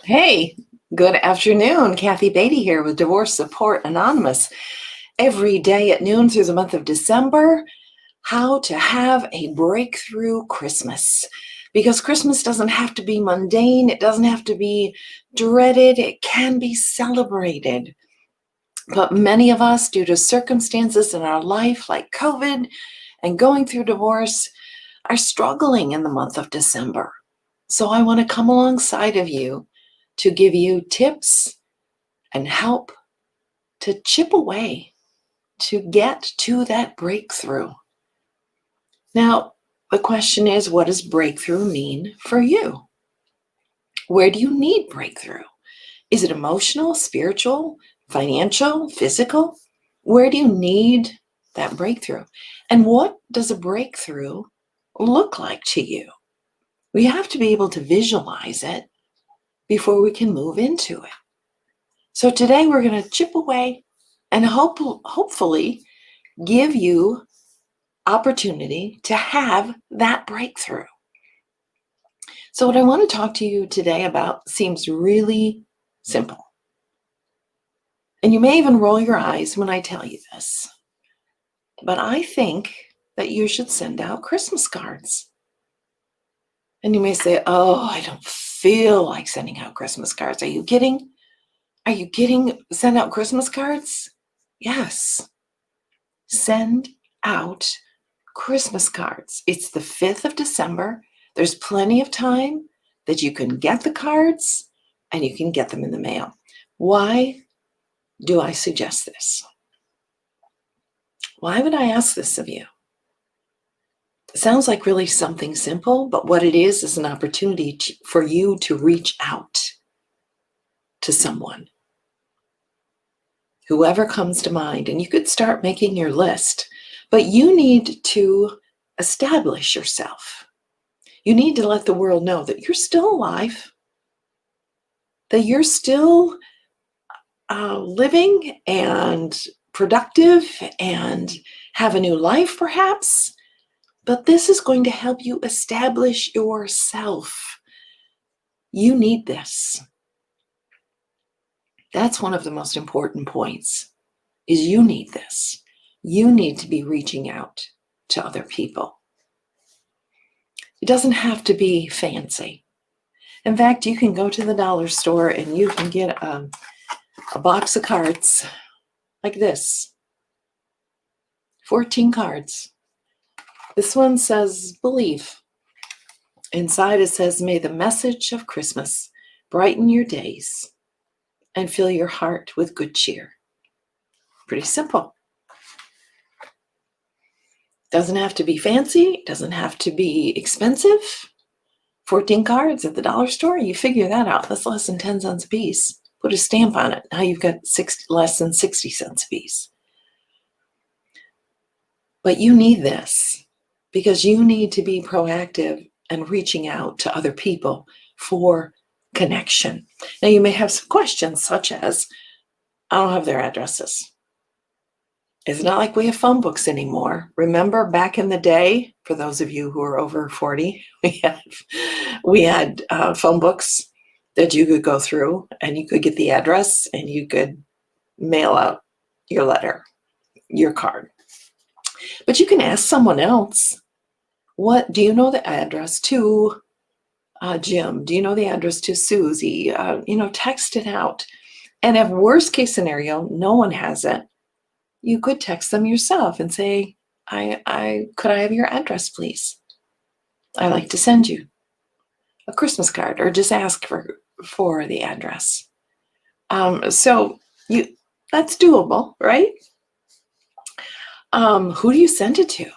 Hey, good afternoon. Kathy Beatty here with Divorce Support Anonymous. Every day at noon through the month of December, how to have a breakthrough Christmas. Because Christmas doesn't have to be mundane, it doesn't have to be dreaded, it can be celebrated. But many of us, due to circumstances in our life like COVID and going through divorce, are struggling in the month of December. So I want to come alongside of you to give you tips and help to chip away to get to that breakthrough. Now, the question is, what does breakthrough mean for you? Where do you need breakthrough? Is it emotional, spiritual, financial, physical? Where do you need that breakthrough? And what does a breakthrough look like to you? We have to be able to visualize it before we can move into it. So today we're going to chip away and hopefully give you opportunity to have that breakthrough. So what I want to talk to you today about seems really simple. And you may even roll your eyes when I tell you this. But I think that you should send out Christmas cards. And you may say, oh, I don't feel like sending out Christmas cards. Are you kidding? Send out Christmas cards? Yes. Send out Christmas cards. It's the 5th of December. There's plenty of time that you can get the cards and you can get them in the mail. Why do I suggest this? Why would I ask this of you? It sounds like really something simple, but what it is an opportunity for you to reach out to someone. Whoever comes to mind, and you could start making your list, but you need to establish yourself. You need to let the world know that you're still alive, that you're still living and productive and have a new life perhaps, but this is going to help you establish yourself. You need this. That's one of the most important points, is you need this. You need to be reaching out to other people. It doesn't have to be fancy. In fact, you can go to the dollar store and you can get a box of cards like this. 14 cards. This one says, believe. Inside it says, may the message of Christmas brighten your days and fill your heart with good cheer. Pretty simple. Doesn't have to be fancy. Doesn't have to be expensive. 14 cards at the dollar store, you figure that out. That's less than 10 cents a piece. Put a stamp on it. Now you've got less than 60 cents a piece. But you need this because you need to be proactive and reaching out to other people for connection. Now you may have some questions such as, I don't have their addresses. It's not like we have phone books anymore. Remember back in the day, for those of you who are over 40, we had phone books that you could go through and you could get the address and you could mail out your letter, your card. But you can ask someone else, what do you know the address to Jim? Do you know the address to Susie? Text it out. And if worst case scenario, no one has it, you could text them yourself and say, could I have your address, please? I'd like to send you a Christmas card, or just ask for the address. So that's doable, right? Who do you send it to?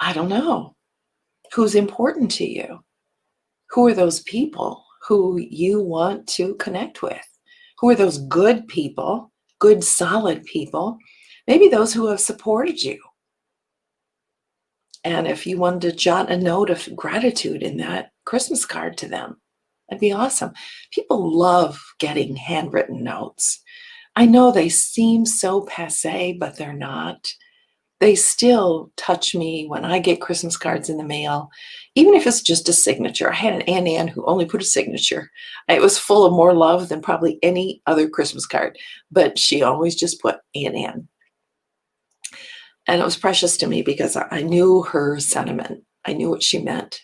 I don't know. Who's important to you? Who are those people who you want to connect with? Who are those good people, good, solid people? Maybe those who have supported you. And if you wanted to jot a note of gratitude in that Christmas card to them, that'd be awesome. People love getting handwritten notes. I know they seem so passé, but they're not. They still touch me when I get Christmas cards in the mail, even if it's just a signature. I had an Aunt Ann who only put a signature. It was full of more love than probably any other Christmas card, but she always just put Aunt Ann. And it was precious to me because I knew her sentiment. I knew what she meant.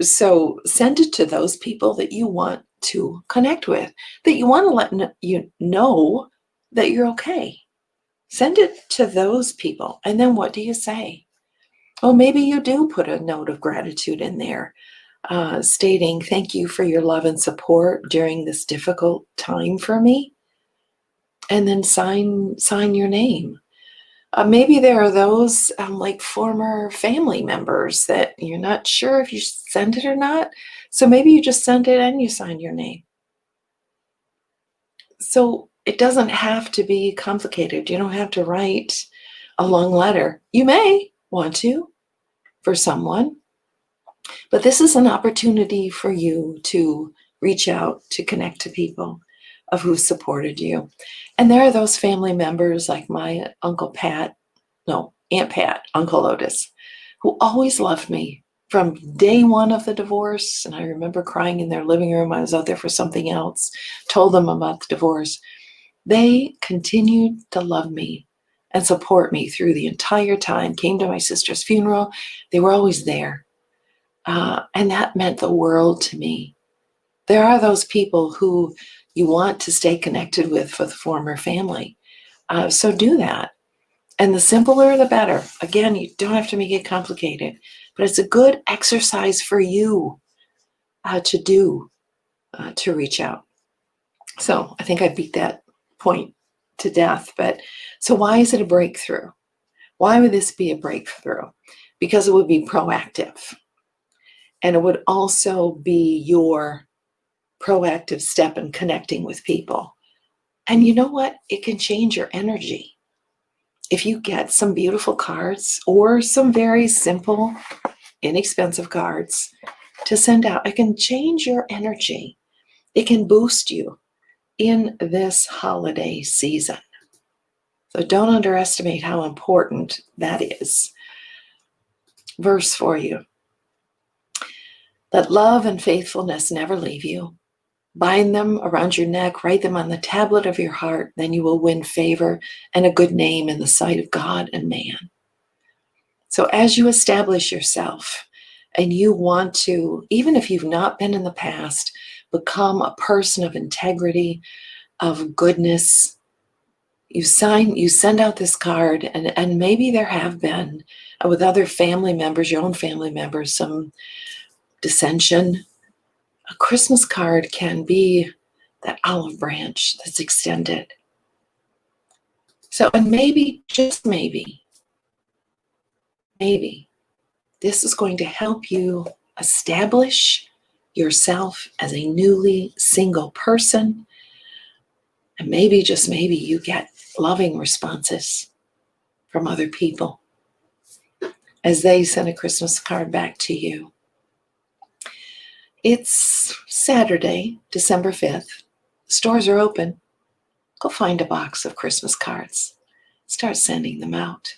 So send it to those people that you want to connect with, that you want to let you know that you're okay. Send it to those people. And then what do you say? Well, maybe you do put a note of gratitude in there, stating, thank you for your love and support during this difficult time for me. And then sign your name. Maybe there are those like former family members that you're not sure if you send it or not. So maybe you just send it and you sign your name. So it doesn't have to be complicated. You don't have to write a long letter. You may want to for someone, but this is an opportunity for you to reach out, to connect to people of who supported you. And there are those family members like my Aunt Pat, Uncle Otis, who always loved me from day one of the divorce. And I remember crying in their living room. I was out there for something else, told them about the divorce. They continued to love me and support me through the entire time, came to my sister's funeral. They were always there. And that meant the world to me. There are those people who you want to stay connected with for the former family. So do that. And the simpler, the better. Again, you don't have to make it complicated, but it's a good exercise for you to do, to reach out. So I think I beat that point to death. But so why is it a breakthrough? Why would this be a breakthrough? Because it would be proactive. And it would also be your proactive step in connecting with people. And you know what? It can change your energy. If you get some beautiful cards or some very simple, inexpensive cards to send out, it can change your energy. It can boost you in this holiday season. So don't underestimate how important that is. Verse for you. Let love and faithfulness never leave you. Bind them around your neck, write them on the tablet of your heart, then you will win favor and a good name in the sight of God and man. So as you establish yourself and you want to, even if you've not been in the past, become a person of integrity, of goodness, you send out this card, and maybe there have been with other family members, your own family members, some dissension. A Christmas card can be that olive branch that's extended. So, and maybe, just maybe, this is going to help you establish yourself as a newly single person. And maybe, just maybe, you get loving responses from other people as they send a Christmas card back to you. It's Saturday, December 5th. Stores are open. Go find a box of Christmas cards. Start sending them out.